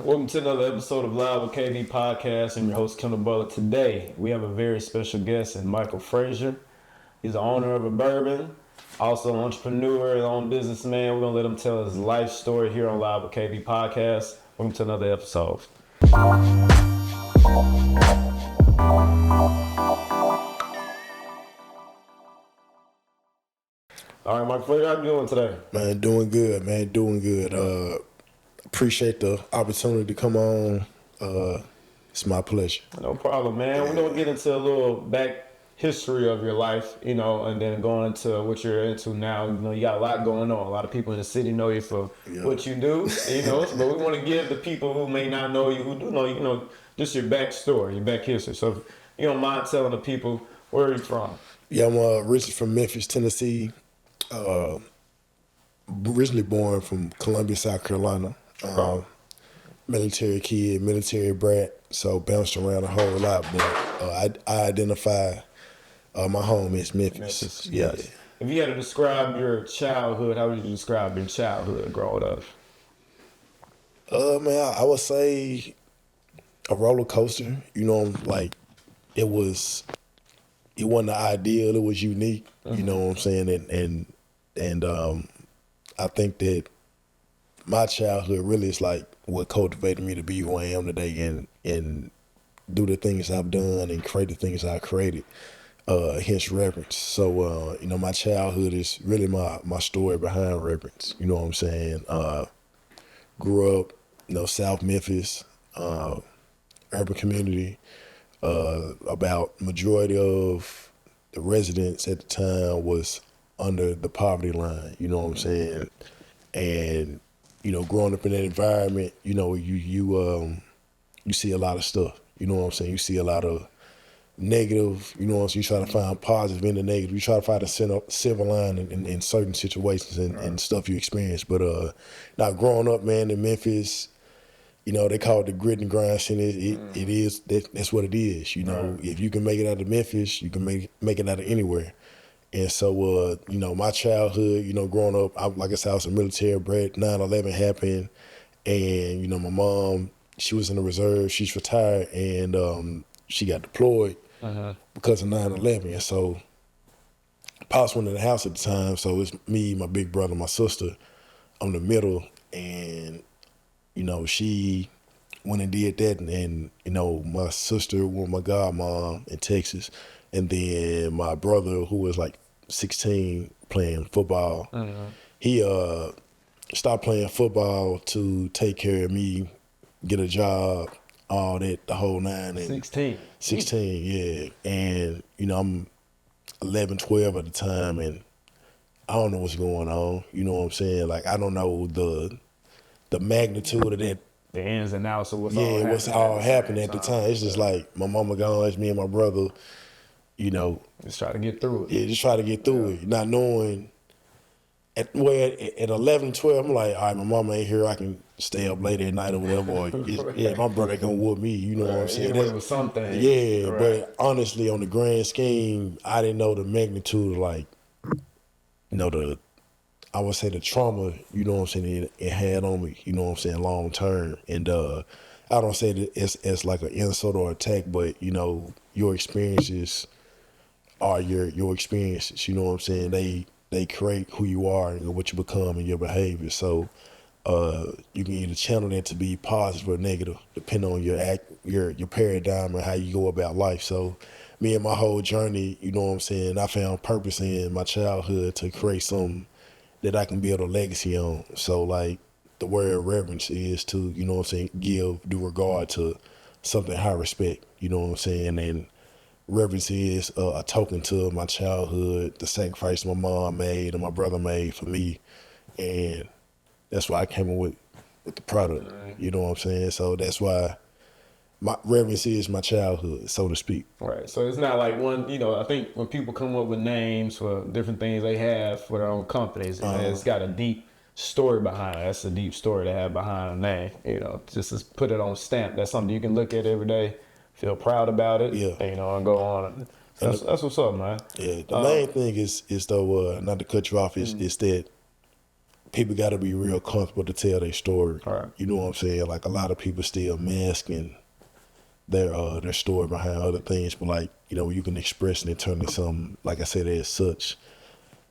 Welcome to another episode of Live with KD Podcast. I'm your host, Kendall Butler. Today, we have a very special guest in Michael Frazier. He's the owner of a bourbon, also an entrepreneur and own businessman. We're going to let him tell his life story here on Live with KD Podcast. Welcome to another episode. All right, Michael Frazier, how you doing today? Man, doing good, man. Doing good. Appreciate the opportunity to come on. It's my pleasure. No problem, man. We're going to get into a little back history of your life, and then going into what you're into now. You got a lot going on. A lot of people in the city know you for what you do, but we want to give the people who may not know you, who do know you, just your backstory, your back history. So if you don't mind telling the people, where are you from? Yeah, I'm originally from Memphis, Tennessee. Originally born from Columbia, South Carolina. Military kid, military brat, so bounced around a whole lot. But I identify my home as Memphis. Yes. If you had to describe your childhood, how would you describe your childhood growing up? Man, I would say a roller coaster. Like it wasn't the ideal. It was unique. Mm-hmm. You know what I'm saying? And I think that my childhood really is like what cultivated me to be who I am today and do the things I've done and create the things I created, hence Reverence. So, my childhood is really my story behind Reverence. You know what I'm saying? Grew up, South Memphis, urban community. About majority of the residents at the time was under the poverty line, you know what I'm saying? And, growing up in that environment, you see a lot of stuff, you know what I'm saying? You see a lot of negative, you know what I'm saying? You try to find positive in the negative. You try to find a silver line in certain situations and stuff you experience. But now growing up, man, in Memphis, they call it the grit and grind scene. It is, that's what it is, If you can make it out of Memphis, you can make it out of anywhere. And so, my childhood, growing up, like I said, I was a military brat. 9/11 happened, and, my mom, she was in the reserve. She's retired, and she got deployed because of 9/11. And so, Pops went in the house at the time, so it's me, my big brother, my sister. I'm the middle, and, she went and did that, and my sister was my godmom in Texas, and then my brother, who was like 16 playing football, he stopped playing football to take care of me, get a job, all that, the whole nine. And 16, yeah. And, I'm 11, 12 at the time, and I don't know what's going on. You know what I'm saying? Like, I don't know the magnitude of that. The ins and outs of what's all happening at the time. It's just like my mama gone, it's me and my brother, Just try to get through it. Yeah, just try to get through it. Not knowing, at 11, 12, I'm like, all right, my mama ain't here, I can stay up late at night or whatever. Or, my brother gonna whoop me, you know what I'm saying? It was something. Yeah, but honestly, on the grand scheme, I didn't know the magnitude of like, I would say the trauma, you know what I'm saying, it had on me, you know what I'm saying, long term. And I don't say that it's like an insult or attack, but, your experiences are your experiences, you know what I'm saying? They create who you are and what you become and your behavior. So you can either channel that to be positive or negative, depending on your paradigm and how you go about life. So me and my whole journey, you know what I'm saying, I found purpose in my childhood to create something that I can build a legacy on. So like the word reverence is to, you know what I'm saying, give due regard to something high respect, you know what I'm saying? And reverence is a token to my childhood, the sacrifice my mom made and my brother made for me. And that's why I came up with the product, you know what I'm saying? So that's why my reverence is my childhood, so to speak. Right. So it's not like one, I think when people come up with names for different things they have for their own companies, it's got a deep story behind it. That's a deep story to have behind a name, just to put it on stamp. That's something you can look at every day, feel proud about it, and go on. That's what's up, man. Yeah, the main thing is though, not to cut you off, is that people got to be real comfortable to tell their story. Right. You know what I'm saying? Like a lot of people still masking their story behind other things, but like, you know, you can express it and turn it something, like I said, as such.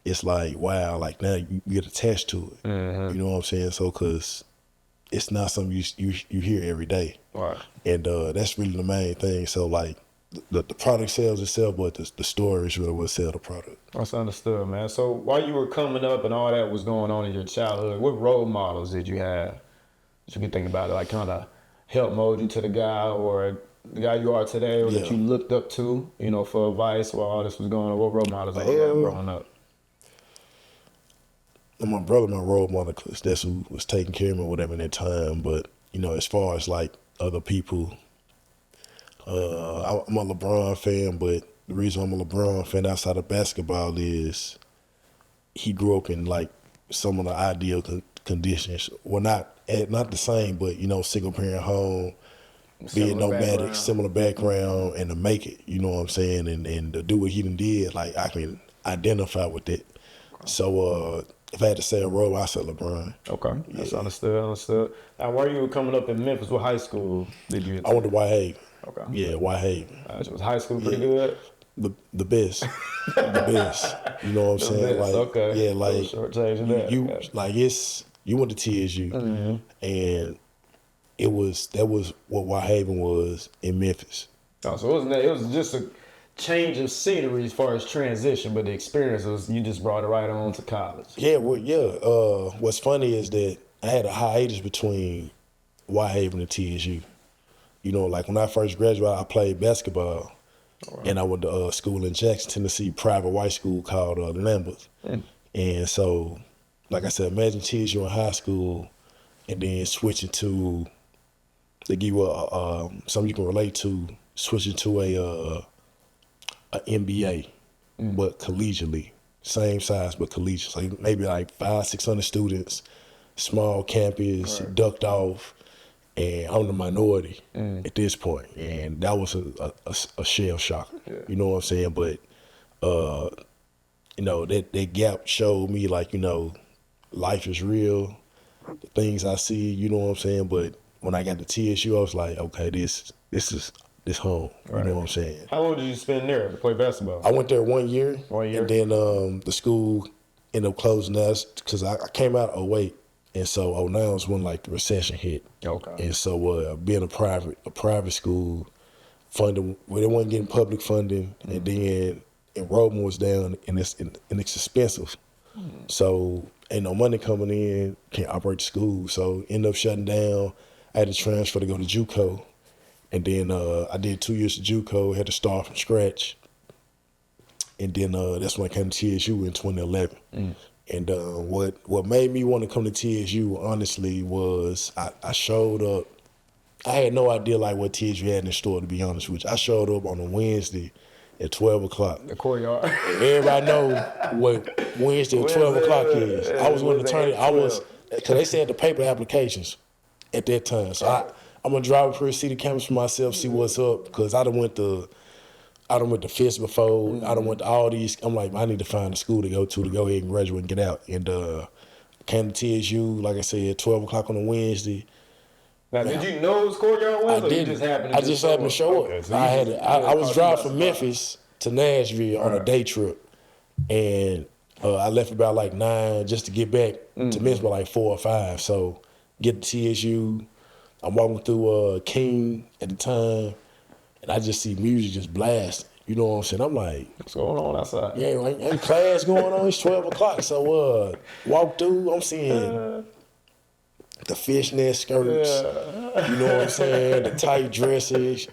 It's like, wow, like now you get attached to it. You know what I'm saying? So, cause it's not something you hear every day. Right. And that's really the main thing. So like the product sells itself, but the story is really what sells the product. That's understood, man. So while you were coming up and all that was going on in your childhood, what role models did you have that you can think about it, like kind of help mold you to the guy or the guy you are today, or that you looked up to, you know, for advice while all this was going on? What role models did you have growing up? My brother, my role model, cause that's who was taking care of me, whatever in that time. But you know, as far as like other people, I'm a LeBron fan. But the reason I'm a LeBron fan outside of basketball is he grew up in like some of the ideal conditions. Well, not the same, but you know, single parent home, being nomadic, similar background, and to make it. You know what I'm saying? And to do what he did, like I can identify with it. So if I had to say a role, I said LeBron. Okay, that's understood. Now, while you were coming up in Memphis, what high school did you attend? I went to Whitehaven. Okay. Yeah, Whitehaven. Was high school pretty good? The best. The best. You know what I'm saying? Best. Like, okay. yeah, like that. like you went to TSU, and that was what Whitehaven was in Memphis. Oh, so it was just a change of scenery as far as transition, but the experience was you just brought it right on to college. Yeah, well, yeah. What's funny is that I had a hiatus between Whitehaven and TSU. You know, like when I first graduated, I played basketball, and I went to school in Jackson, Tennessee, private white school called Lambeth. And so, like I said, imagine TSU in high school, and then switching to, to give you something you can relate to, switching to a MBA, but collegiately, same size but collegiate. So maybe like 500-600 students, small campus, ducked off, and I'm the minority at this point, and that was a shell shocker. Yeah. You know what I'm saying? But you know, that gap showed me, like, you know, life is real, the things I see. You know what I'm saying? But when I got to TSU, I was like, okay, this is home. You know what I'm saying? How long did you spend there to play basketball? I went there 1 year. 1 year. And then the school ended up closing us because I came out of 08. And so 09 was when like the recession hit. Okay. And so being a private school, funding, well, they weren't getting public funding, and then enrollment was down, and it's expensive. So ain't no money coming in, can't operate the school. So ended up shutting down. I had to transfer to go to JUCO. And then I did 2 years of JUCO, had to start from scratch. And then that's when I came to TSU in 2011. And what made me want to come to TSU, honestly, was I showed up. I had no idea like what TSU had in store, to be honest with you. I showed up on a Wednesday at 12 o'clock. The courtyard. Everybody know what Wednesday at 12 o'clock is. I was going to turn it. Because they said the paper applications at that time. So I'm going to drive up here, see the campus for myself, see what's up. Because I done went to FIST before. I done went to all these. I'm like, I need to find a school to go ahead and graduate and get out. And came to TSU, like I said, 12 o'clock on a Wednesday. Now, did you know it was courtyard Wednesday? I didn't. I just happened to show up. Okay, so I was driving from Memphis to Nashville on a day trip. And I left about like 9 just to get back to Memphis by like 4 or 5. So get to TSU. I'm walking through King at the time, and I just see music just blasting. You know what I'm saying? I'm like, what's going on outside? Yeah, ain't class going on. It's 12 o'clock. So walk through, I'm seeing the fishnet skirts. You know what I'm saying? The tight dresses,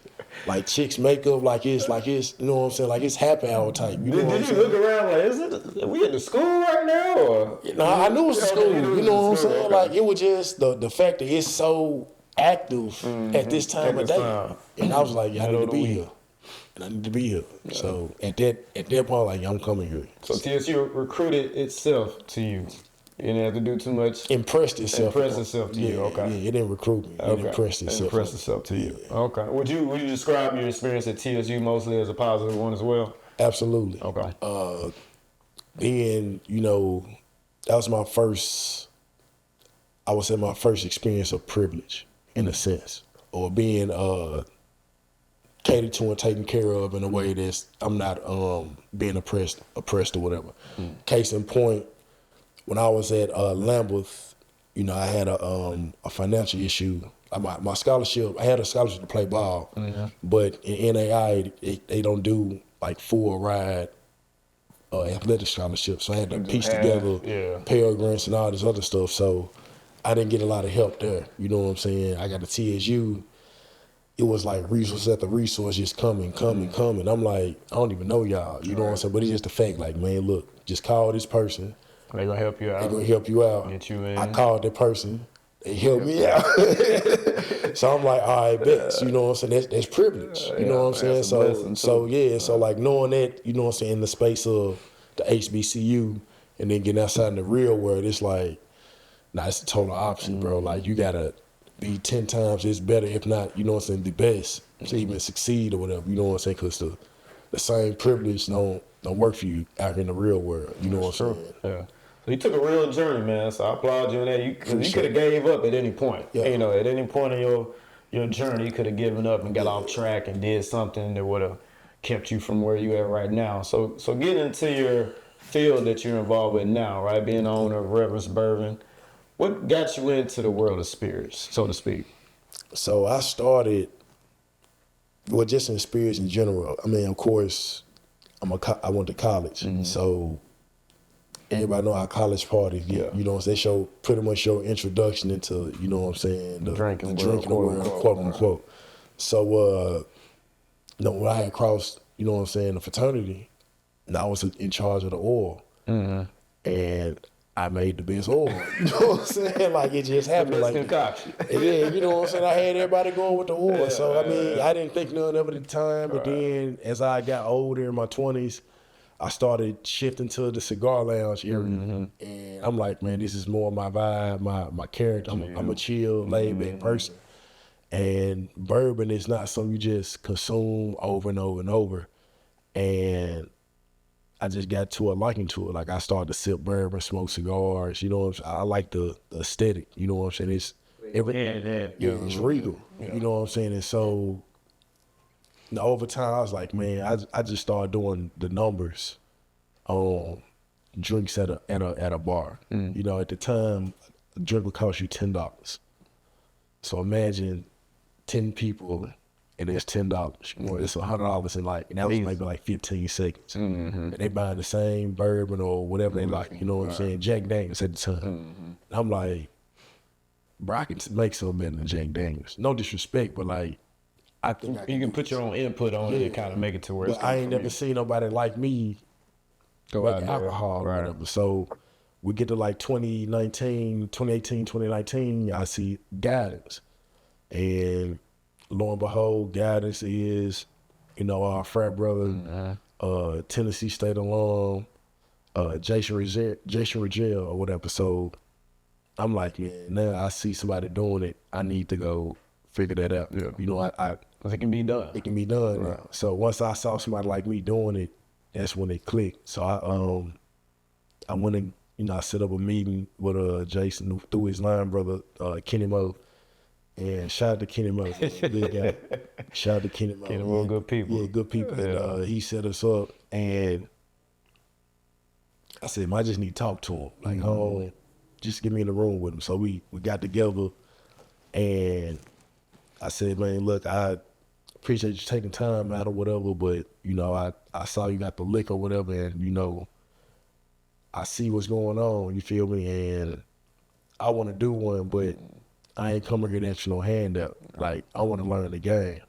like chicks makeup, like it's you know what I'm saying? Like it's happy hour type. You know what I'm saying? Did you look around like, are we at the school right now? Or? No, I knew it was the school. You know what I'm saying? Okay. Like it was just the fact that it's so active at this time of day. And I was like, I need to be here. And I need to be here. Yeah. So at that point, like, I'm coming here. So TSU recruited itself to you. You didn't have to do too much. Impressed itself to you. Okay. Yeah, it didn't recruit me. It impressed itself to you. Yeah. Okay. Would you describe your experience at TSU mostly as a positive one as well? Absolutely. Okay. Then, you know, that was my first I would say my first experience of privilege in a sense, or being catered to and taken care of in a way that's I'm not being oppressed or whatever. Case in point, when I was at Lambeth, you know, I had a financial issue. My scholarship, I had a scholarship to play ball, but in NAI they don't do like full ride athletic scholarships. So I had to piece together Pell Grants and all this other stuff. So I didn't get a lot of help there. You know what I'm saying? I got to TSU. It was like resource after resource just coming. I'm like, I don't even know y'all. You know what I'm saying? But it's just the fact, like, man, look, just call this person. They gonna help you out. They gonna help you out. Get you in. I called that person. They helped me out. So I'm like, all right, bet. You know what I'm saying? That's privilege. You know what I'm saying? So like knowing that, you know what I'm saying, in the space of the HBCU and then getting outside in the real world, it's like, nah, it's the total opposite, bro. Like you gotta be 10 times as better, if not, you know what I'm saying, the best to even succeed or whatever. You know what I'm saying? Because the same privilege don't work for you out in the real world. You know what I'm saying? Yeah. So you took a real journey, man. So I applaud you on that. You could have gave up at any point. Yeah. You know, at any point in your journey, you could have given up and got off track and did something that would have kept you from where you at right now. So getting into your field that you're involved with now, right? Being the owner of Reverence Bourbon, what got you into the world of spirits, so to speak? So I started, well, just in spirits in general. I mean, of course, I went to college, so everybody know our college parties. Yeah, you know, they pretty much show introduction into, you know what I'm saying, the drinking world, quote unquote. So, you know, when I had crossed, you know what I'm saying, the fraternity, and I was in charge of the oil, and I made the best oil. You know what I'm saying? Like it just happened. Like concoction. Yeah, you know what I'm saying? I had everybody going with the oil. So I mean, I didn't think none of it at the time. But then as I got older in my 20s, I started shifting to the cigar lounge area. And I'm like, man, this is more my vibe, my character. I'm a chill, laid back person. And bourbon is not something you just consume over and over and over. And I just got to a liking to it. Like I started to sip bourbon, smoke cigars. You know what I'm saying? I like the aesthetic. You know what I'm saying? It's everything. It's regal. Yeah. You know what I'm saying? And so, you know, over time, I was like, man, I just started doing the numbers on drinks at a bar. You know, at the time, a drink would cost you $10. So imagine 10 people. And it's $10. Well, it's $100 in and that was maybe like 15 seconds. And they buying the same bourbon or whatever they like. You know what I'm saying? Jack Daniels at the time. And I'm like, bro, I can make something better than Jack Daniels. No disrespect, but like, I think you can put your own input on it and kind of make it to where it's. I ain't never seen nobody like me go make alcohol or whatever. So we get to like 2018, 2019, I see Guidance. And lo and behold, Guidance is, you know, our frat brother, Tennessee State alum, Jason Rigel or whatever. So I'm like, yeah, now I see somebody doing it. I need to go figure that out. Yeah. You know, it can be done. It can be done. Right. Now. So once I saw somebody like me doing it, that's when it clicked. So I went and, you know, I set up a meeting with Jason through his line brother, Kenny Mo. And shout out to Kenny Mo, good guy. Shout out to Kenny Mo. Kenny Mo, good people. Yeah, good people. Yeah. And he set us up, and I said, I just need to talk to him. Like, just get me in the room with him. So we got together, and I said, man, look, I appreciate you taking time out or whatever, but, you know, I saw you got the liquor or whatever, and, you know, I see what's going on, you feel me? And I want to do one, but I ain't coming here to ask you no handout. Like, I want to learn the game.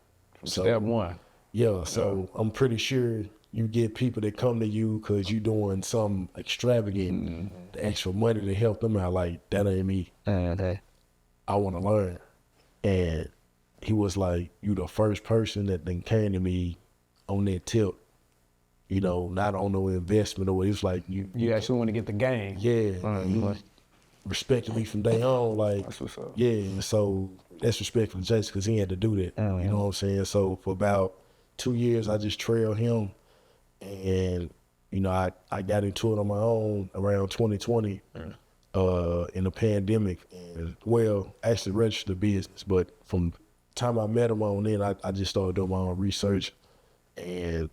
So, step one. Yeah, so I'm pretty sure you get people that come to you because you doing something extravagant, the extra money to help them out. Like, that ain't me. I want to learn. And he was like, you the first person that then came to me on that tip. You know, not on no investment or it was like you actually want to get the game. Yeah. Respected me from day on, like, that's what's up. Yeah, and so that's respect for Jason because he had to do that. You know what I'm saying? So for about 2 years, I just trailed him, and you know, I got into it on my own around 2020. in the pandemic, and well, actually registered a business. But from the time I met him on in, I just started doing my own research and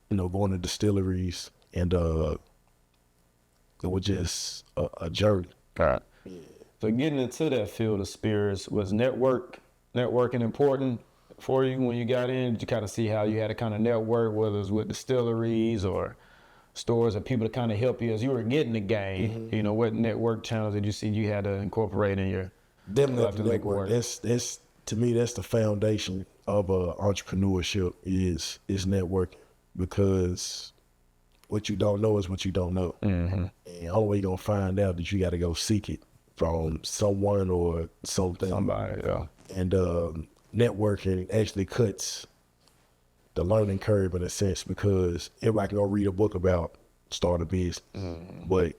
going to distilleries, and it was just a journey. All right. So getting into that field of spirits, was networking important for you when you got in? Did you kind of see how you had to kind of network, whether it was with distilleries or stores or people to kind of help you as you were getting the game? Mm-hmm. What network channels did you see you had to incorporate in your definitely network? That's to me, that's the foundation of entrepreneurship is networking, because what you don't know is what you don't know. Mm-hmm. And the only way you're gonna find out is you got to go seek it from someone or something. Somebody, yeah. And networking actually cuts the learning curve in a sense, because everybody can go read a book about start a business, but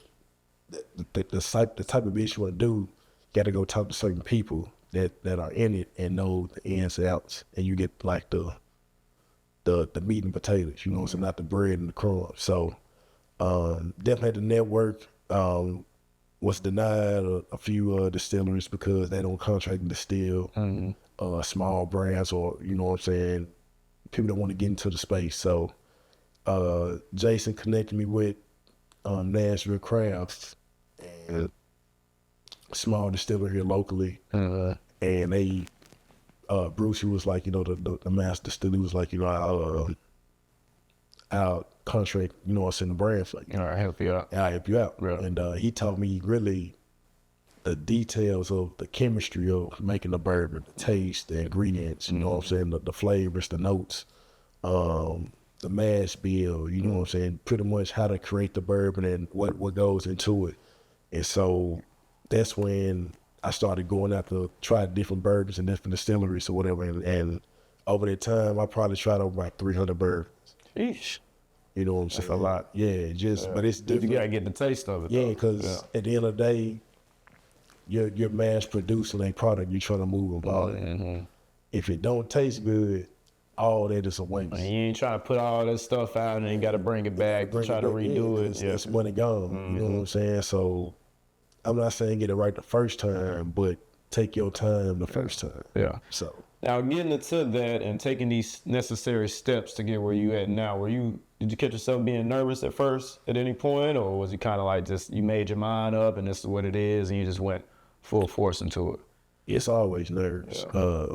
the type of business you want to do, you got to go talk to certain people that are in it and know the ins and outs, and you get like the meat and potatoes, so not the bread and the crumbs. So definitely had to network. Was denied a few distilleries because they don't contract and distill small brands, or people don't want to get into the space. So Jason connected me with Nashville Crafts, and a small distiller here locally, and they Bruce, who was like the master distiller, was like I'll contract us in the brand for you. All right, help you out. I'll help you out. Right. And he taught me really the details of the chemistry of making the bourbon, the taste, the ingredients, the flavors, the notes, the mash bill, pretty much how to create the bourbon and what goes into it. And so that's when I started going out to try different bourbons and different distilleries or whatever. And over that time, I probably tried over like 300 bourbons. Sheesh. You know what I'm saying? That's a lot. Yeah, but it's different. You gotta get the taste of it. Yeah, because at the end of the day, you're mass producing a product you're trying to move in volume. Mm-hmm. If it don't taste good, all that is a waste. And you ain't trying to put all that stuff out and then you got to bring it back to try to redo it. It's money gone. Mm-hmm. You know what I'm saying? So I'm not saying get it right the first time, but take your time the first time. Yeah. So now getting into that and taking these necessary steps to get where you at now, did you catch yourself being nervous at first at any point, or was it kind of like just you made your mind up and this is what it is and you just went full force into it? It's always nerves. Yeah.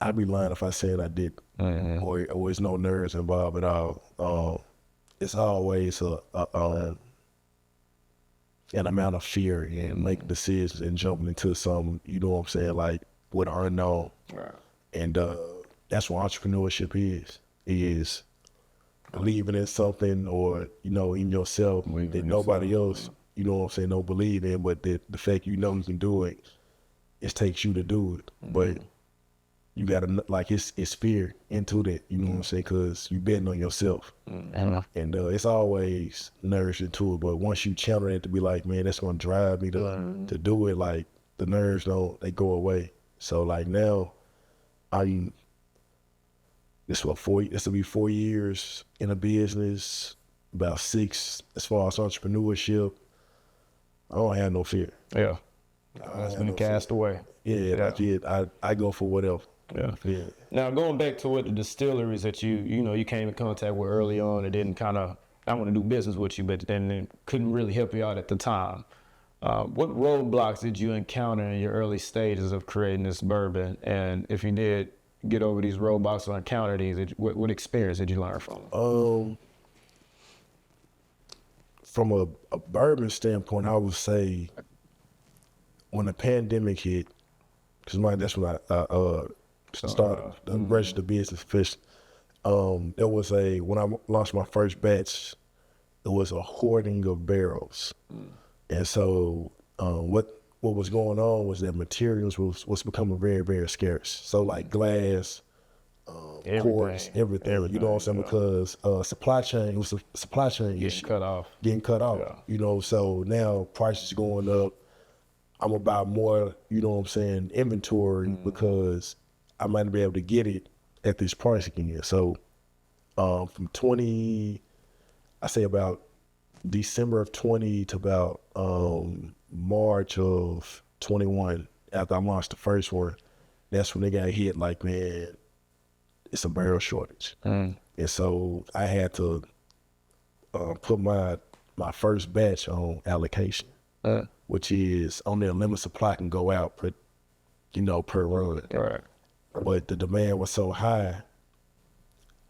I'd be lying if I said I did, or there's no nerves involved at all. It's always an amount of fear and making decisions and jumping into something, like with unknown. Right. And that's what entrepreneurship is believing in something, or in yourself that nobody else, don't believe in, but the fact you can do it, it takes you to do it. Mm-hmm. But you gotta it's fear into that, because you betting on yourself. Mm-hmm. And it's always nerves into it, but once you channel it to be like, man, that's gonna drive me to do it, like the nerves they go away. So like now, this will be 4 years in a business, about 6 as far as entrepreneurship. I don't have no fear. Yeah. That's been cast away. Yeah, I go for whatever. Yeah. Now going back to what the distilleries that you came in contact with early on, and didn't I want to do business with you, but then it couldn't really help you out at the time. What roadblocks did you encounter in your early stages of creating this bourbon? And if you did get over these roadblocks or encounter these, what experience did you learn from them? From a bourbon standpoint, I would say when the pandemic hit, because that's when I started registered business fish. There was when I launched my first batch, there was a hoarding of barrels, and so what was going on was that materials was becoming very, very scarce. So like glass, quartz, everything. You know what I'm saying? Because supply chain getting cut off. Yeah. So now prices going up. I'm about more, inventory, because I might not be able to get it at this price again. So from about December of 20 to about March of 21, after I launched the first one, that's when they got hit like, man, it's a barrel shortage. And so I had to put my first batch on allocation, which is only a limited supply can go out per run. Right. But the demand was so high.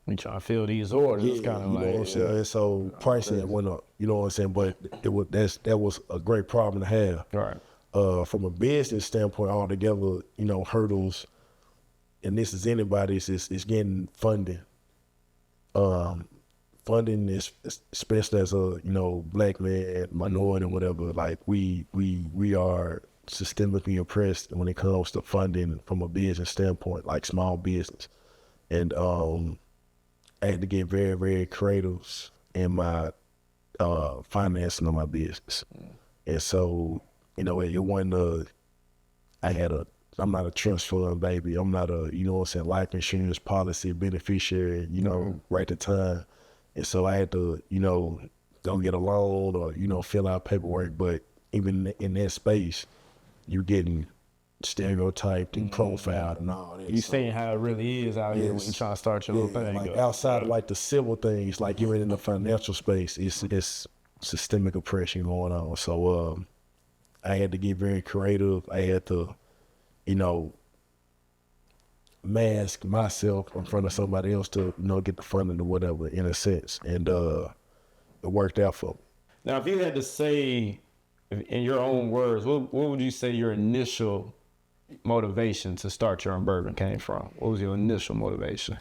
We trying to fill these orders. It's kind of you know what I'm saying? So pricing went up. You know what I'm saying? But that was a great problem to have. Right. From a business standpoint, altogether, hurdles, and this is anybody's, is getting funding. Funding is, especially as a black man, minority, whatever. Like we are systemically oppressed when it comes to funding from a business standpoint, like small business, and I had to get very, very creative in my financing of my business. And so, it wasn't I'm not a trust fund baby. I'm not a, life insurance policy beneficiary, right at the time. And so I had to, go get a loan or, fill out paperwork. But even in that space, you're getting stereotyped and profiled and all that. You seeing how it really is out here when you trying to start your little thing. Like outside of like the civil things, like even in the financial space, it's systemic oppression going on. So I had to get very creative. I had to, mask myself in front of somebody else to, get the funding or whatever, in a sense. And it worked out for me. Now, if you had to say, in your own words, what would you say your initial motivation to start your own bourbon came from? What was your initial motivation?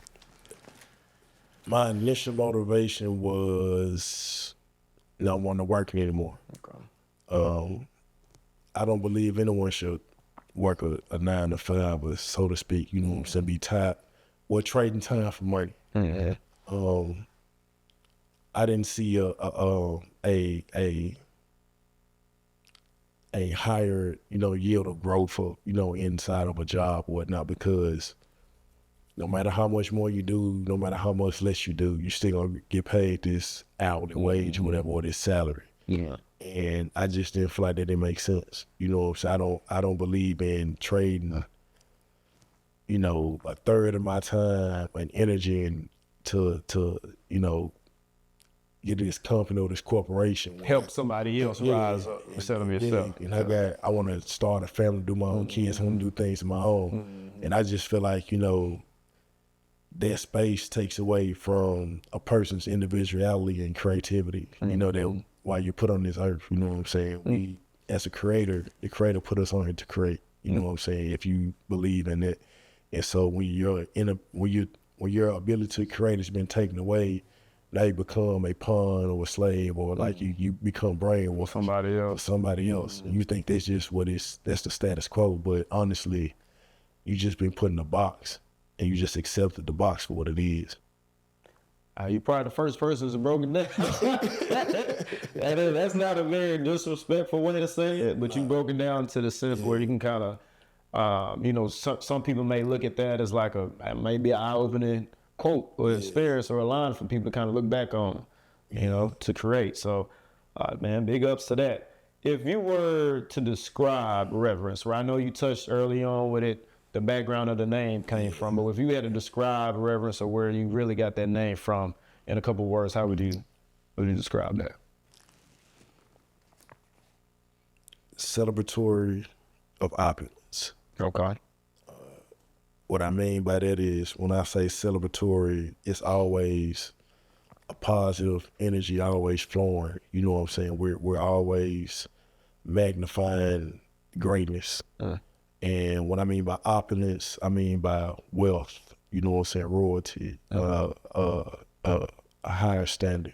My initial motivation was not wanting to work anymore. Okay. I don't believe anyone should work a 9 to 5, or so to speak. You know what I'm saying? Be tired. Well, trading time for money. Mm-hmm. I didn't see a higher, yield of growth for, inside of a job or whatnot, because no matter how much more you do, no matter how much less you do, you still gonna get paid this hourly wage or whatever, or this salary. Yeah. And I just didn't feel like that didn't make sense. You know what I'm saying? I don't believe in trading, a third of my time and energy and to get this company or this corporation. Help somebody else rise up instead of yourself. And I want to start a family, do my own kids, I want to do things on my own. And I just feel like, that space takes away from a person's individuality and creativity, that while you're put on this earth, you know what I'm saying? We, as a creator, the creator put us on here to create, you know what I'm saying? If you believe in it. And so when your ability to create has been taken away, now you become a pawn or a slave, or like you become brainwashed. Somebody else. And you think that's just that's the status quo. But honestly, you just been put in a box and you just accepted the box for what it is. You're probably the first person to broke it down. That's not a very disrespectful way to say it, but you broke it down to the sense where you can kind of, some people may look at that as like maybe an eye-opening quote or experience or a line for people to kind of look back on, to create. So, man, big ups to that. If you were to describe Reverence, where I know you touched early on with it, the background of the name came from, but if you had to describe Reverence or where you really got that name from in a couple words, how would you describe that? Celebratory of opulence. Okay. What I mean by that is, when I say celebratory, it's always a positive energy, always flowing. You know what I'm saying? We're always magnifying greatness. And what I mean by opulence, I mean by wealth. You know what I'm saying? Royalty, a higher standard.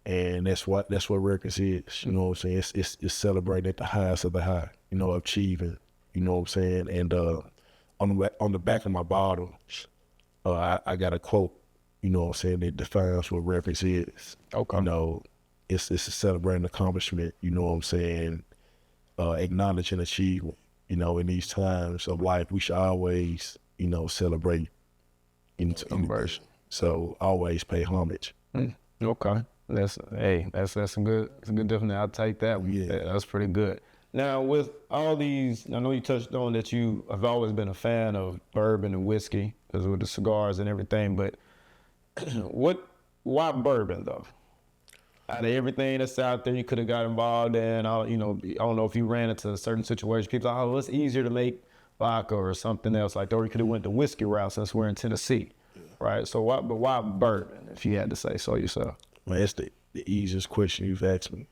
And that's what Records is. You know what I'm saying? It's celebrating at the highest of the high. Achieving. You know what I'm saying? And on the back of my bottle, I got a quote, you know what I'm saying, that defines what Reverence is. Okay. It's a celebrating accomplishment, you know what I'm saying, acknowledging achievement. In these times of life, we should always, celebrate in version. So always pay homage. Okay. That's some good. That's a good definition. I'll take that one. Yeah. That's pretty good. Now, with all these, I know you touched on that you have always been a fan of bourbon and whiskey, because with the cigars and everything. But why bourbon though? Out of everything that's out there, you could have got involved in. I don't know if you ran into a certain situation. People are, it's easier to make vodka or something else like that. Or you could have went the whiskey route since we're in Tennessee, right? So why bourbon? If you had to say so yourself. Man, that's the easiest question you've asked me.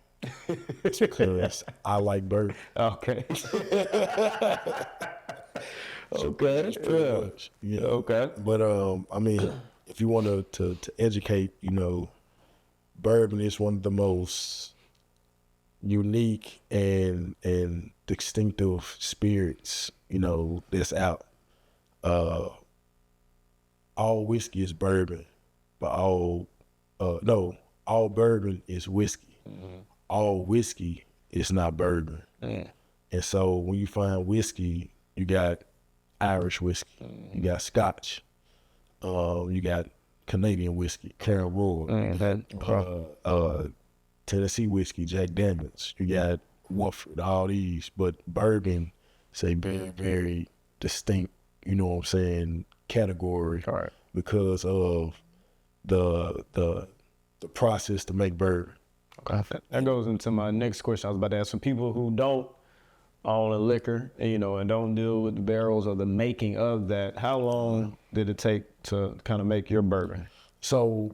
It's because I like bourbon. Okay. Okay, that's true. Yeah. Okay. But I mean, if you want to educate, bourbon is one of the most unique and distinctive spirits, that's out. All whiskey is bourbon, but all bourbon is whiskey. Mm-hmm. All whiskey is not bourbon. Mm. And so when you find whiskey, you got Irish whiskey, you got Scotch, you got Canadian whiskey, Clarence Royal, Tennessee whiskey, Jack Daniels, you got Woodford, all these, but bourbon is a very, very distinct, category, right, because of the process to make bourbon. Okay. That goes into my next question. I was about to ask, for people who don't own a liquor, and don't deal with the barrels or the making of that, how long did it take to kind of make your bourbon? So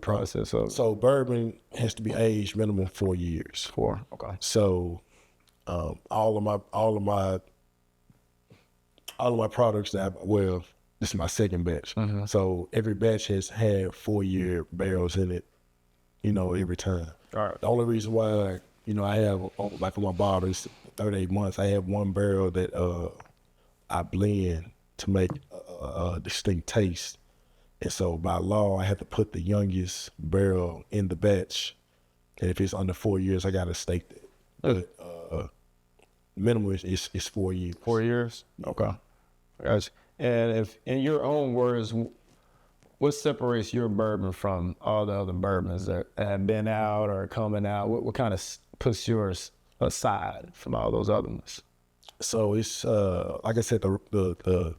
bourbon has to be aged minimum 4 years. 4, okay. So all of my products this is my second batch. Mm-hmm. So every batch has had 4-year barrels in it, every time. All right. The only reason why, I have, like for my bottles, 38 months, I have one barrel that I blend to make a distinct taste. And so by law, I have to put the youngest barrel in the batch. And if it's under 4 years, I got to stake that. But minimum is 4 years. 4 years? Okay. Gotcha. And if, in your own words, what separates your bourbon from all the other bourbons that have been out or coming out? What kind of puts yours aside from all those other ones? So it's like I said, the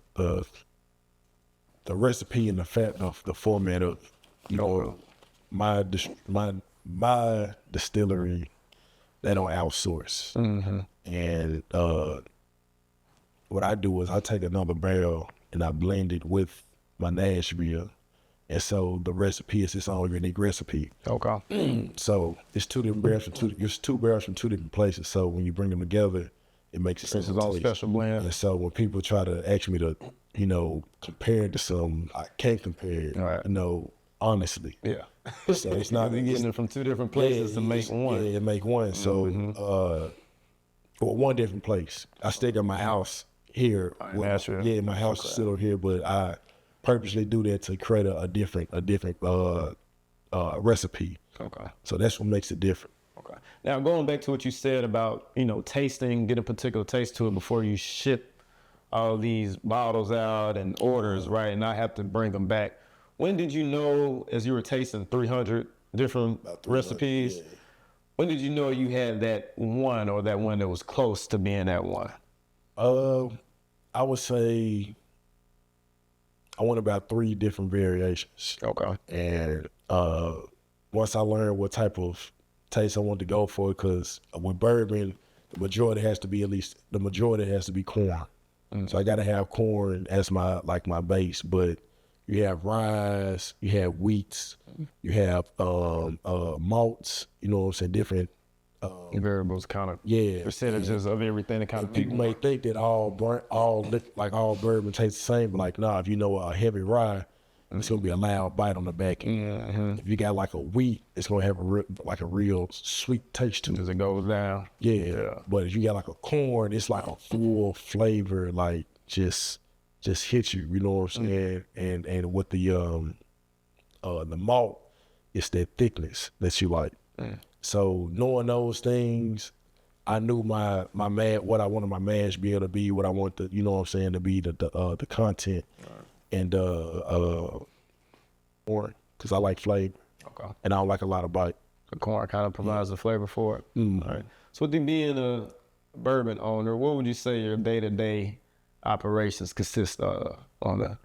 recipe and the format of my distillery, they don't outsource. Mm-hmm. And what I do is I take another barrel and I blend it with my Nashville. And so the recipe is its own unique recipe. Okay. So it's two barrels from two different places. So when you bring them together, it makes it This is all special blend. And so when people try to ask me to, compare it to something, I can't compare it, right, honestly. Yeah. So it's not you're getting it from two different places to make one. Yeah, make one. So one different place. I stay at my house here. Nashville. Yeah, my house is still over here, but I purposely do that to create a different recipe. Okay. So that's what makes it different. Okay. Now going back to what you said about, tasting, get a particular taste to it before you ship all these bottles out and orders, right? And not have to bring them back. When did you know, as you were tasting 300 different recipes, yeah, when did you know you had that one or that one that was close to being that one? I would say I went about 3 different variations. Okay. And once I learned what type of taste I wanted to go for, because with bourbon, the majority has to be corn. Mm. So I got to have corn as my base, but you have rye, you have wheats, you have malts, different variables, kind of percentages of everything. That kind of people may think that all bourbon tastes the same, but if you know a heavy rye, it's gonna be a loud bite on the back end. Mm-hmm. If you got like a wheat, it's gonna have a real sweet taste to it as it goes down. Yeah. But if you got like a corn, it's like a full flavor, like just hit you. You know what I'm saying? And with the malt, it's that thickness that you like. Mm. So knowing those things, I knew what I wanted my mash bill to be, what I want to be the content. Right. And orange, because I like flavor. Okay. And I don't like a lot of bite. The corn kind of provides the flavor for it. Mm. All right. So with you being a bourbon owner, what would you say your day-to-day operations consist of on a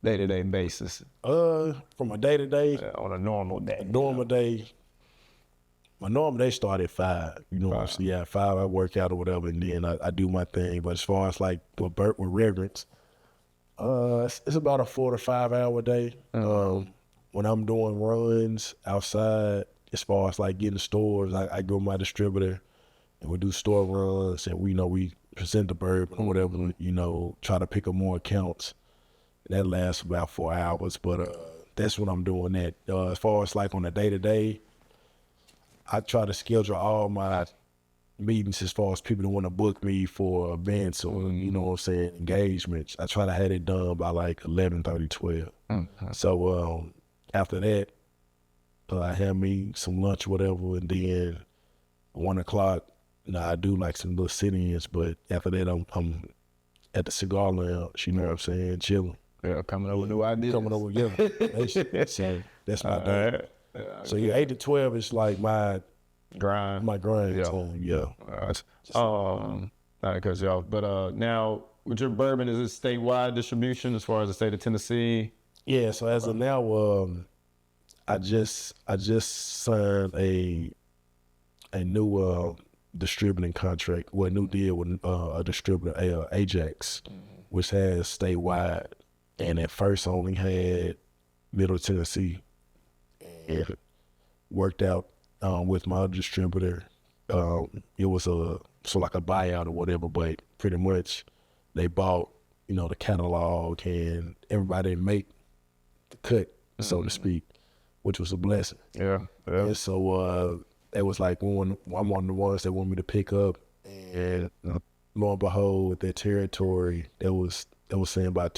day-to-day basis? From a day-to-day, On a normal day. My normal day start at 5. You know what I'm saying? Yeah, 5 I work out or whatever, and then I do my thing. But as far as like with Reverence, it's about a 4 to 5 hour day. When I'm doing runs outside, as far as like getting stores, I go to my distributor and we do store runs, and we present the bourbon or whatever, try to pick up more accounts. That lasts about 4 hours, but that's what I'm doing that. As far as like on a day-to-day, I try to schedule all my meetings as far as people that want to book me for events or, engagements. I try to have it done by like 11:30, 12. So after that, I have me some lunch, whatever, and then 1 o'clock, I do like some little sit-ins, but after that, I'm at the cigar lounge, you know what I'm saying, chilling. Yeah, coming up with new ideas. So that's my day. So 8 to 12 is like my grind time. Yeah. Not because y'all, but now with your bourbon, is it statewide distribution as far as the state of Tennessee? Yeah. So as of now, I just signed a new distributing contract, a new deal with a distributor, Ajax, which has statewide, and at first I only had Middle Tennessee. And worked out with my other distributor. It was like a buyout or whatever, but pretty much they bought, the catalog, and everybody didn't make the cut, so to speak, which was a blessing. Yeah. And so it was like I'm one of the ones that want me to pick up, and lo and behold, with their territory, that was saying by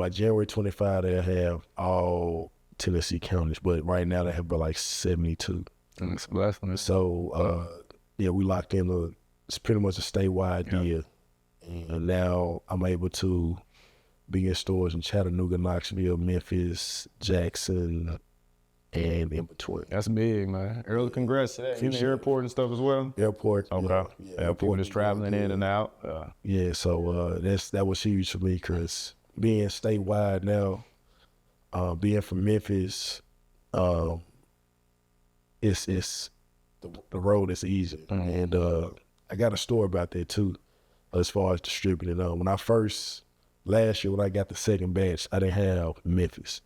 January 25 they'll have all Tennessee counties, but right now they have about like 72. That's a blessing. So we locked in it's pretty much a statewide deal, and now I'm able to be in stores in Chattanooga, Knoxville, Memphis, Jackson, and in between. That's big, man. Early congrats. You in the airport and stuff as well? Airport. Okay. Yeah, people just traveling in and out. So that was huge for me, because being statewide now, being from Memphis, it's the road is easy, and I got a story about that too, as far as distributing. Last year when I got the second batch, I didn't have Memphis.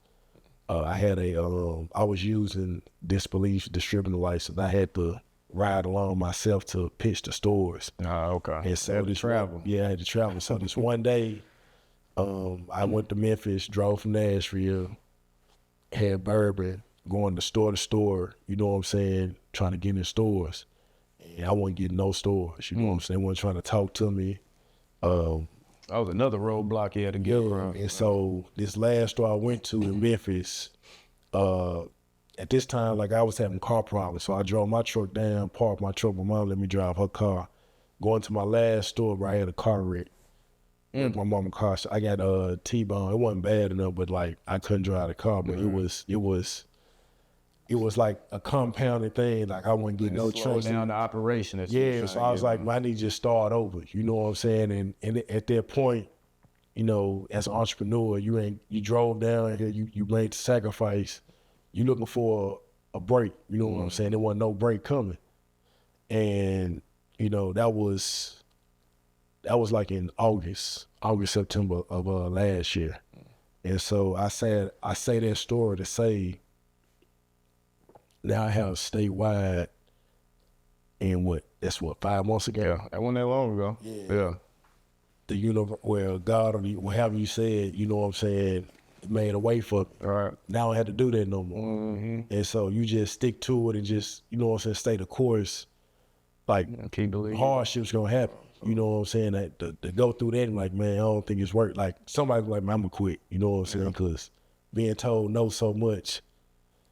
I had I was using Disbelief distributor license. I had to ride along myself to pitch the stores. Okay. And so I had to travel. Yeah, I had to travel. So this one day, I went to Memphis, drove from Nashville, had bourbon, going to store, you know what I'm saying, trying to get in stores. And I wasn't getting no stores, you know what I'm saying, they weren't trying to talk to me. That was another roadblock you had to get around. And so this last store I went to in Memphis, at this time, like, I was having car problems. So I drove my truck down, parked my truck, my mom let me drive her car. Going to my last store where I had a car wreck. My mama's car, so I got T-bone. It wasn't bad enough, but like I couldn't drive the car. But it was like a compounded thing. Like I wasn't getting no slow down the operation. So I was like, I need to just start over. You know what I'm saying? And at that point, as an entrepreneur, you drove down here, you made the sacrifice. You looking for a break. You know what I'm saying? There wasn't no break coming, and that was like in August, September of last year. And so I say that story to say, now I have statewide in that's 5 months ago? Yeah, that wasn't that long ago. Yeah. The universe, God, or whatever you said, you know what I'm saying, made a way for me. All right. Now I don't have to do that no more. And so you just stick to it and just, you know what I'm saying, stay the course. Like, keep believing. Hardship's gonna happen. You know what I'm saying? That to go through that and like, man, I don't think it's worth. Like somebody's like, man, I'm gonna quit. You know what I'm saying? Because being told no so much,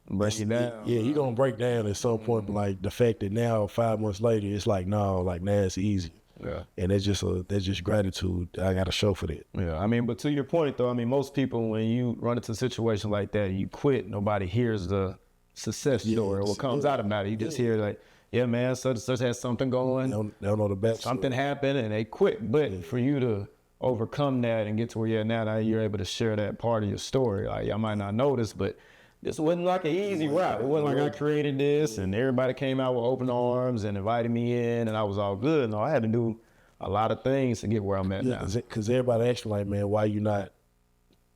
break you down. Yeah, you're gonna break down at some point. But like the fact that now 5 months later, it's like, no, like now it's easy. Yeah. And that's just gratitude. I got to show for that. Yeah. I mean, but to your point though, I mean, most people when you run into a situation like that, you quit. Nobody hears the success story or what comes out about it. You just hear like, yeah, man, such and such has something going. They don't know the backstory. Something happened and they quit. But for you to overcome that and get to where you're at now you're able to share that part of your story. Like, y'all might not know this, but this wasn't like an easy route. It wasn't like I created this and everybody came out with open arms and invited me in and I was all good. No, I had to do a lot of things to get where I'm at now. Because everybody asked me like, man, why you not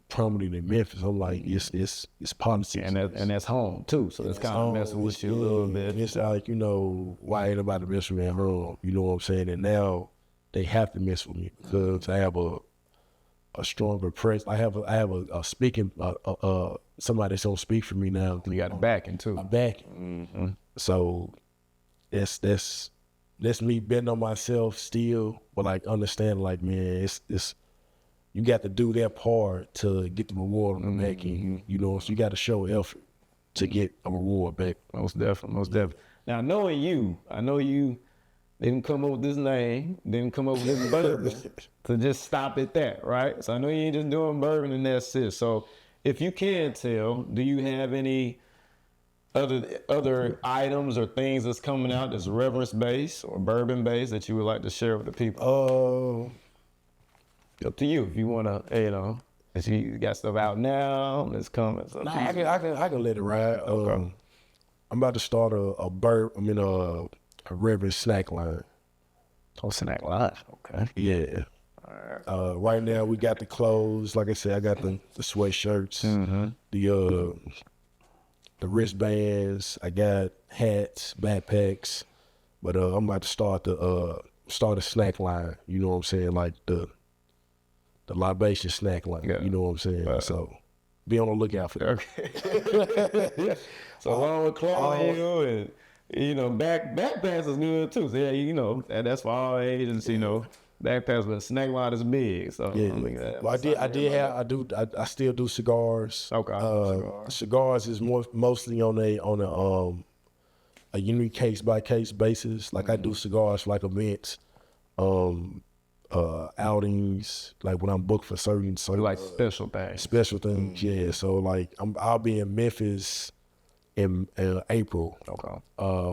prominent in Memphis? I'm like, it's politics. And that's home too. So it's kind of messing with you a little bit. And it's like, why ain't nobody mess with me at home? You know what I'm saying? And now they have to mess with me because I have a stronger presence. I have a speaking, somebody that's gonna speak for me now. You got a backing too. A backing. Mm-hmm. So that's me betting on myself still, but like understand like, man, it's you got to do that part to get the reward on the back end. So you got to show effort to get a reward back. Most definitely. Now, knowing you, I know you didn't come up with this name, didn't come up with this bourbon to just stop at that, right? So I know you ain't just doing bourbon and that's it. So if you can tell, do you have any other items or things that's coming out that's reverence based or bourbon based that you would like to share with the people? Up to you if you want to, if you got stuff out now, it's coming. So I can let it ride. Okay. I'm about to start a Reverence snack line. Oh, snack line. Okay. Yeah. All right. Right now we got the clothes. Like I said, I got the sweatshirts, the wristbands. I got hats, backpacks. But I'm about to start a snack line. You know what I'm saying? Like the libation snack line. Yeah. You know what I'm saying? So be on the lookout for that. Okay. So along with Claudio and backpacks is good too. So yeah, that's for all ages. Backpacks, but snack line is big. So yeah. I still do cigars. Okay. Cigars is mostly on a unique case by case basis. Like I do cigars for like events. Outings, like when I'm booked for certain like special things. Yeah. So like I'll be in Memphis in April. Okay.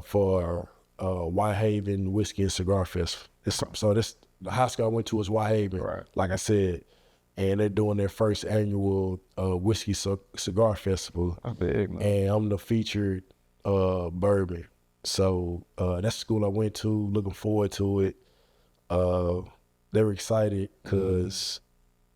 For Whitehaven Whiskey and Cigar Fest. So this the high school I went to was Whitehaven, right? Like I said, and they're doing their first annual whiskey cigar festival. That's big, man. And I'm the featured bourbon. So that's the school I went to. Looking forward to it. They were excited because,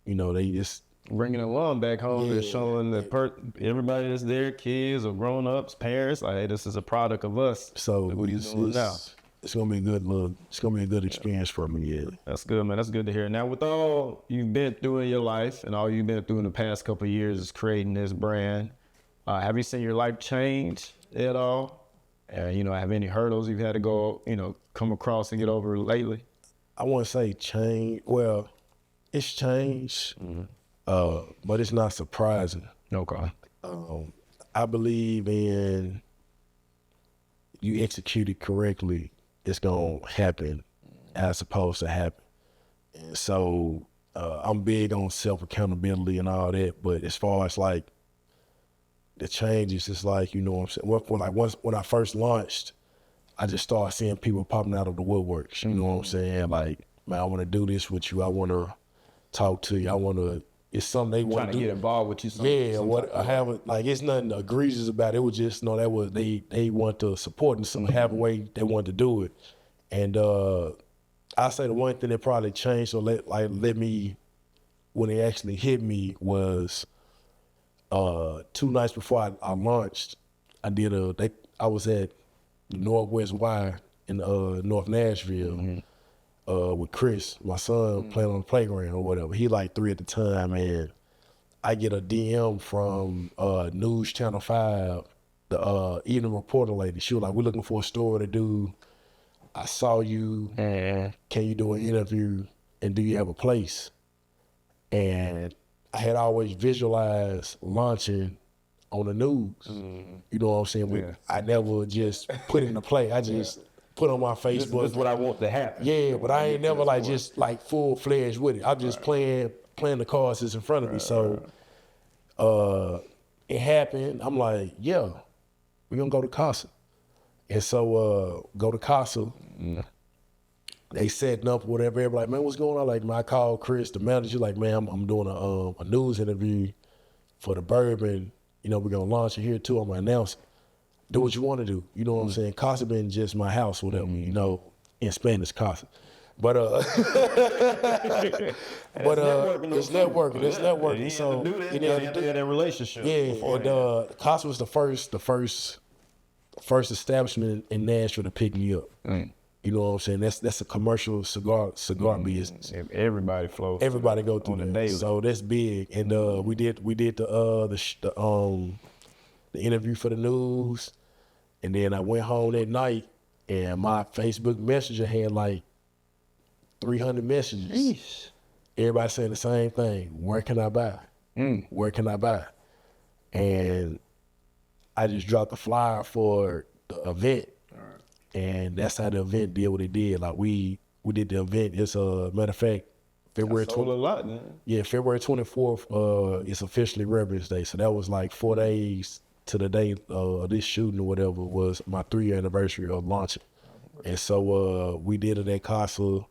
they just bringing along back home and showing everybody that's there, kids or grown-ups, parents, like, hey, this is a product of us. So what he's doing now. It's gonna be a good look. It's gonna be a good experience for me. Yeah, that's good, man. That's good to hear. Now, with all you've been through in your life and all you've been through in the past couple of years, is creating this brand. Have you seen your life change at all? Have any hurdles you've had to go, come across and get over lately? I wouldn't say change. Well, it's changed, but it's not surprising. Okay. I believe in you execute it correctly, it's gonna happen as supposed to happen. And so I'm big on self accountability and all that. But as far as like the changes, it's like what I'm saying. When I first launched, I just started seeing people popping out of the woodworks. You know what I'm saying? Like, man, I want to do this with you. I want to talk to you. It's something they want to do. Get involved with you. It's nothing egregious about it. It was just, they want to support and some have a way they want to do it. And I say the one thing that probably changed or let me, when it actually hit me was 2 nights before I launched, I was at Northwest Y in North Nashville with Chris, my son, playing on the playground or whatever. He like 3 at the time, and I get a DM from News Channel 5, the evening reporter lady. She was like, we're looking for a story to do. I saw you. Can you do an interview? And do you have a place? And I had always visualized launching on the news. You know what I'm saying? Yeah. I never just put it in a play. I just put on my Facebook. This is what I want to happen. Yeah, but I ain't never just full-fledged with it. I'm just playing the cards that's in front of me. So it happened. I'm like, yeah, we're gonna go to Casa. And so go to Casa. They setting up whatever. Everybody like, man, what's going on? Like, man, I called Chris, the manager, like, man, I'm doing a news interview for the bourbon. You know, we're gonna launch it here too. I'm gonna announce it. Do what you want to do. You know what I'm saying? Casa been just my house, whatever. You know, in Spanish, Casa. But it's networking. So you had to do that relationship. Yeah, and Casa was the first establishment in Nashville to pick me up. You know what I'm saying? That's a commercial cigar business. Everybody flows. Everybody go through that. So that's big. And we did the interview for the news, and then I went home that night, and my Facebook Messenger had like 300 messages. Yeesh. Everybody saying the same thing. Where can I buy? Where can I buy? And I just dropped the flyer for the event. And that's how the event did what it did. Like we did the event. It's matter of fact, February 20th. A lot, man. Yeah, February 24th. It's officially Reverence Day. So that was like 4 days to the day of this shooting or whatever was my 3-year anniversary of launching. And so we did it at Casa.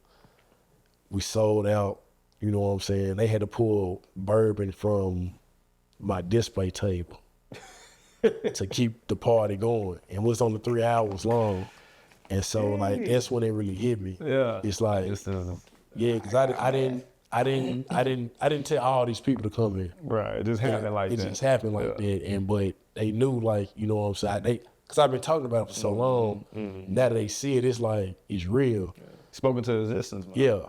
We sold out. You know what I'm saying? They had to pull bourbon from my display table to keep the party going. And it was only 3 hours long. And so like that's when it really hit me. Yeah. It's like yeah, because I didn't tell all these people to come here. Right. It just happened like that. It just happened like that. And but they knew, like, you know what I'm saying? Because I've been talking about it for so long. Now that they see it, it's like it's real. Spoken to existence. Man. Yeah.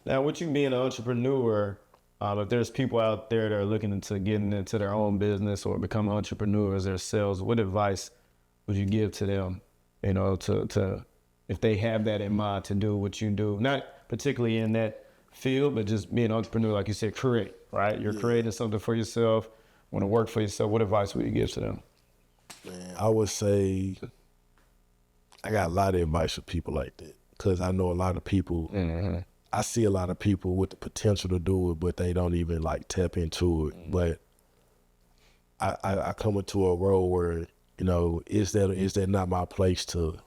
Now, with you being an entrepreneur, if there's people out there that are looking into getting into their own business or becoming entrepreneurs themselves, what advice would you give to them? You know, to if they have that in mind to do what you do, not particularly in that field, but just being an entrepreneur, like you said, create, right? You're creating something for yourself, want to work for yourself. What advice would you give to them? Man, I would say I got a lot of advice for people like that, because I know a lot of people. I see a lot of people with the potential to do it, but they don't even like tap into it. But I come into a role where, you know, is that not my place to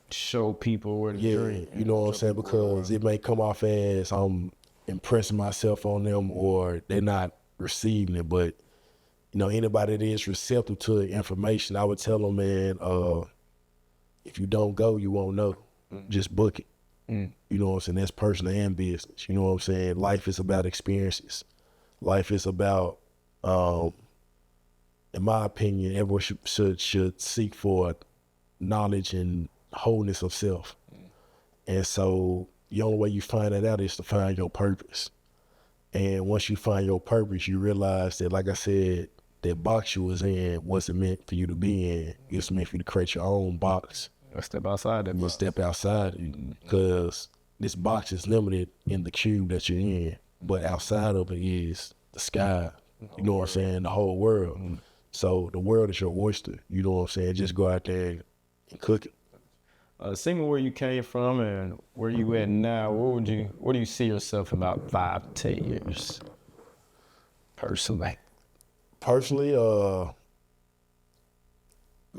show people where to drink? You know what I'm saying? Because it may come off as I'm impressing myself on them or they're not receiving it. But, you know, anybody that is receptive to the information, I would tell them, man, if you don't go, you won't know. Just book it. You know what I'm saying? That's personal and business. You know what I'm saying? Life is about experiences. Life is about, in my opinion, everyone should seek for knowledge and wholeness of self. And so the only way you find that out is to find your purpose. And once you find your purpose, you realize that, like I said, that box you was in wasn't meant for you to be in. It's meant for you to create your own box. Step outside that box. Step outside, because this box is limited in the cube that you're in, but outside of it is the sky. You know what I'm saying? The whole world. So the world is your oyster. You know what I'm saying? Just go out there and cook it. Seeing where you came from and where you at now, where do you see yourself in about 5 to 10 years? Personally,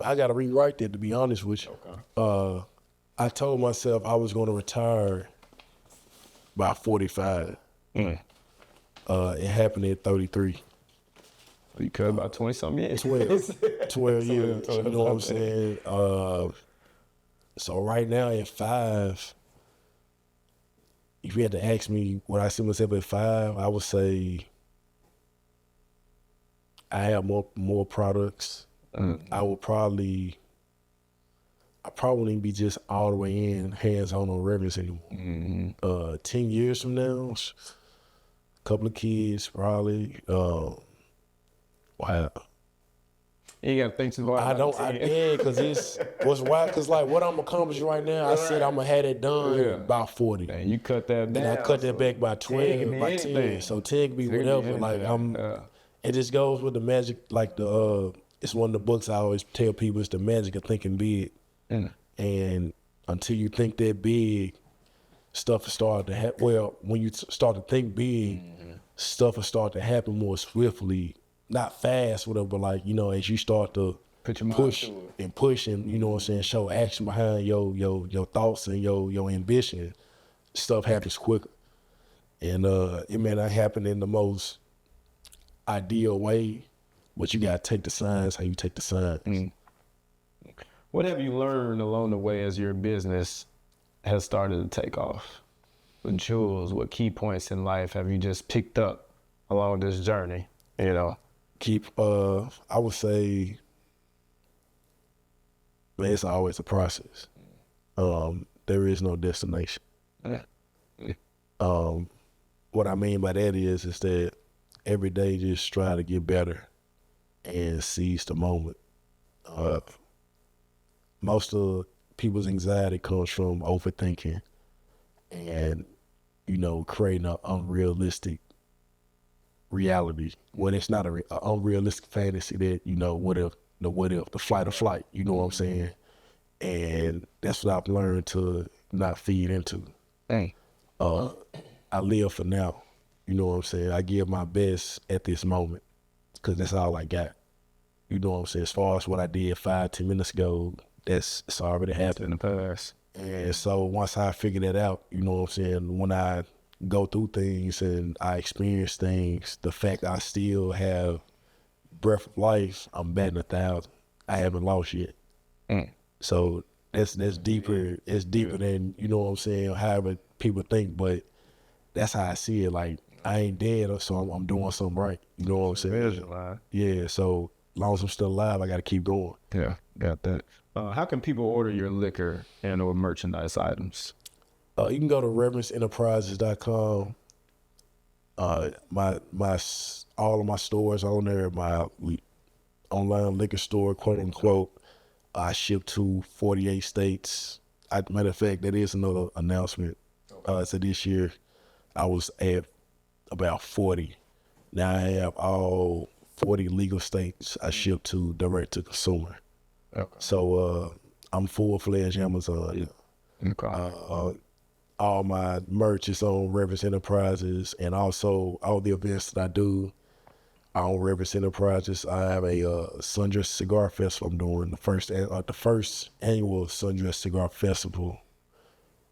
I got to rewrite that, to be honest with you. Okay. I told myself I was going to retire by 45. It happened at 33. You cut about 20-something years. 12 years. You know what I'm saying? So right now at 5, if you had to ask me what I see myself at 5, I would say I have more products. I probably wouldn't be just all the way in hands-on Reverence anymore. 10 years from now, a couple of kids probably. Wow. You gotta think too hard. Because it's what's wild. Because like what I'm accomplishing right now, I said I'm gonna have it done by 40. Man, you cut that down. And I cut that back by 12, by 10. So 10 can be whatever. Like it just goes with the magic. Like it's one of the books I always tell people. It's the magic of thinking big. And until you think that big, stuff will start to happen. Well, when you start to think big, stuff will start to happen more swiftly. Not fast, whatever, but like, you know, as you start to Put your mind push to it. and push and, you know what I'm saying, show action behind your thoughts and your ambition, stuff happens quicker. And it may not happen in the most ideal way, but you gotta take the signs how you take the signs. What have you learned along the way as your business has started to take off? What jewels, what key points in life have you just picked up along this journey? You know, I would say, man, it's always a process. There is no destination. What I mean by that is that every day just try to get better and seize the moment. Most of people's anxiety comes from overthinking and, you know, creating an unrealistic reality. Well, it's not an unrealistic fantasy that, you know, what if, the fight or flight, you know what I'm saying? And that's what I've learned to not feed into. I live for now, you know what I'm saying? I give my best at this moment because that's all I got. You know what I'm saying? As far as what I did 5-10 minutes ago, it's already happened in the past. And so once I figure that out, you know what I'm saying, when I go through things and I experience things, the fact I still have breath of life, I'm batting 1,000. I haven't lost yet. So that's deeper. It's deeper than, you know what I'm saying, however people think, but that's how I see it. Like, I ain't dead, so I'm doing something right. You know what I'm saying? Yeah, so as long as I'm still alive, I got to keep going. Yeah, got that. How can people order your liquor and or merchandise items? You can go to reverenceenterprises.com. All of my stores on there, my online liquor store, quote unquote. I ship to 48 states. Matter of fact, that is another announcement. So this year, I was at about 40. Now I have all 40 legal states I ship to direct to consumer. Okay. So I'm full-fledged Amazon. Okay. All my merch is on Reverence Enterprises, and also all the events that I do are on Reverence Enterprises. I have a Sundress Cigar Festival I'm doing, the first annual Sundress Cigar Festival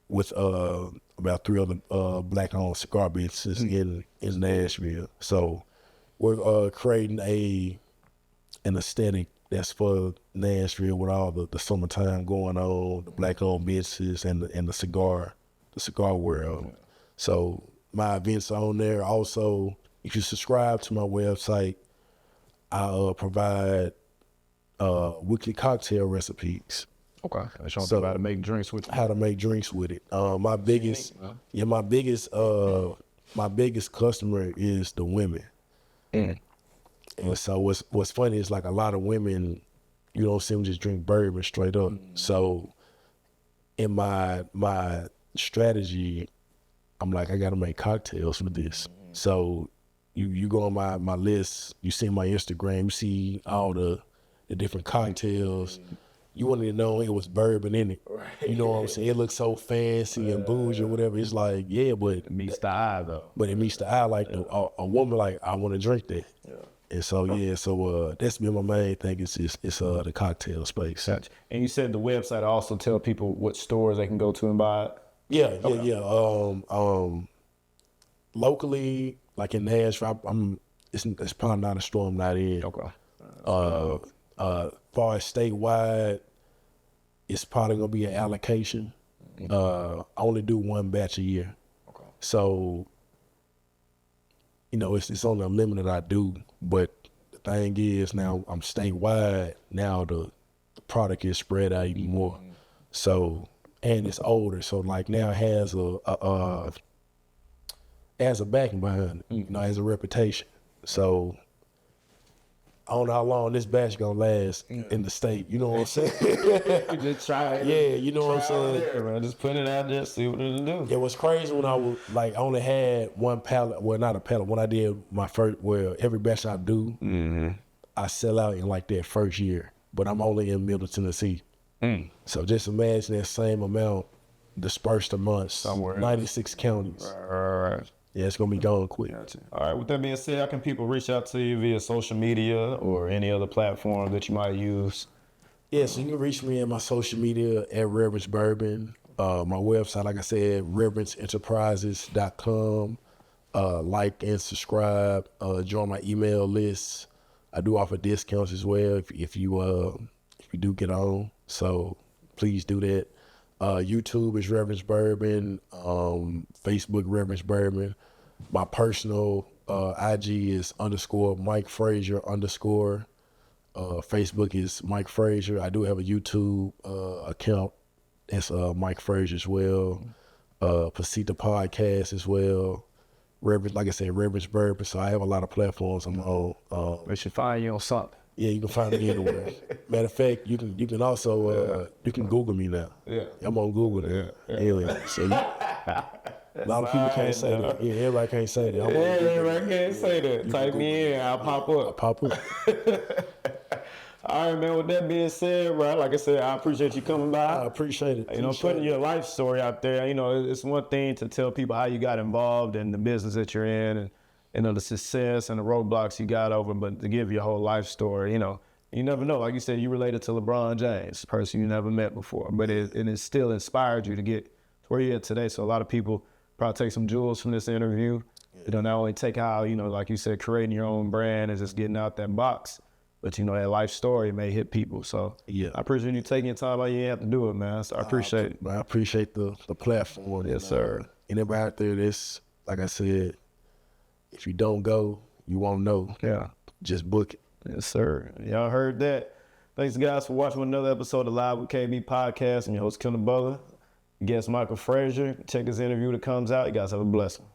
with about 3 other black-owned cigar businesses in Nashville. So we're creating an aesthetic that's for Nashville with all the summertime going on, the black-owned businesses and the cigar world. So my events are on there. Also, if you subscribe to my website, I provide weekly cocktail recipes. Okay. I show you how to make drinks with it. How to make drinks with it. My biggest customer is the women. And so what's funny is, like, a lot of women, you don't see them just drink bourbon straight up. So in my strategy, I'm like, I gotta make cocktails with this. So you go on my list, you see my Instagram, you see all the different cocktails. You wanted to know it was bourbon in it. Right. You know what I'm saying? It looks so fancy and bougie or whatever. It's like, yeah, but it meets the eye though. But it meets the eye, like a woman, like, I want to drink that. Yeah. And so that's been my main thing. It's the cocktail space. Gotcha. And you said the website also tell people what stores they can go to and buy it. Yeah. Locally, like in Nashville, it's probably not a store I'm not in. Okay. Far as statewide, it's probably gonna be an allocation. I only do 1 batch a year. Okay. So, you know, it's only a limit that I do. But the thing is, now I'm statewide. Now the product is spread out even more. So, and it's older. So, like, now it has a backing behind it. You know, has a reputation. So I don't know how long this batch gonna last in the state. You know what I'm saying? Just try it. Yeah, you know what I'm saying? There, man. Just put it out there, see what it'll do. It was crazy when I was, like, I only had 1 pallet. Well, not a pallet. When I did my first, every batch I do, I sell out in, like, that first year. But I'm only in Middle Tennessee. So just imagine that same amount dispersed amongst somewhere 96 counties. Right. Yeah, it's gonna be gone quick. Gotcha. All right. With that being said, how can people reach out to you via social media or any other platform that you might use? Yeah, so you can reach me in my social media at Reverence Bourbon. My website, like I said, reverenceenterprises.com. Like and subscribe. Join my email list. I do offer discounts as well if you do get on. So please do that. YouTube is Reverence Bourbon. Facebook Reverence Bourbon. My personal IG is _Mike Frazier _ Facebook is Mike Frazier. I do have a YouTube account. It's Mike Frazier as well. Pasita Podcast as well. Reverence, like I said, Reverence Bourbon. So I have a lot of platforms I'm on. They should find you on something. Yeah, you can find me anywhere. Matter of fact, you can also you can Google me now. Yeah, I'm on Google now. Yeah. So a lot of people can't say that. Yeah, everybody can't say that. Everybody can't say that. Type me in, I'll pop up. I'll pop up. All right, man. With that being said, right, like I said, I appreciate you coming by. I appreciate it. You know, putting your life story out there. You know, it's one thing to tell people how you got involved in the business that you're in, and you know the success and the roadblocks you got over, but to give your whole life story, you know, you never know. Like you said, you related to LeBron James, a person you never met before, but it still inspired you to get to where you're at today. So a lot of people probably take some jewels from this interview. You know, not only take how, you know, like you said, creating your own brand and just getting out that box, but you know, that life story may hit people. So yeah, I appreciate you taking your time out. You didn't have to do it, man. So I appreciate it. I appreciate the platform. Yes, sir. Anybody out there that's, like I said, if you don't go, you won't know. Yeah. Just book it. Yes, sir. Y'all heard that. Thanks, guys, for watching another episode of Live with KB Podcast. And your host, Kendall Butler. Guest Michael Frazier. Check his interview that comes out. You guys have a blessing.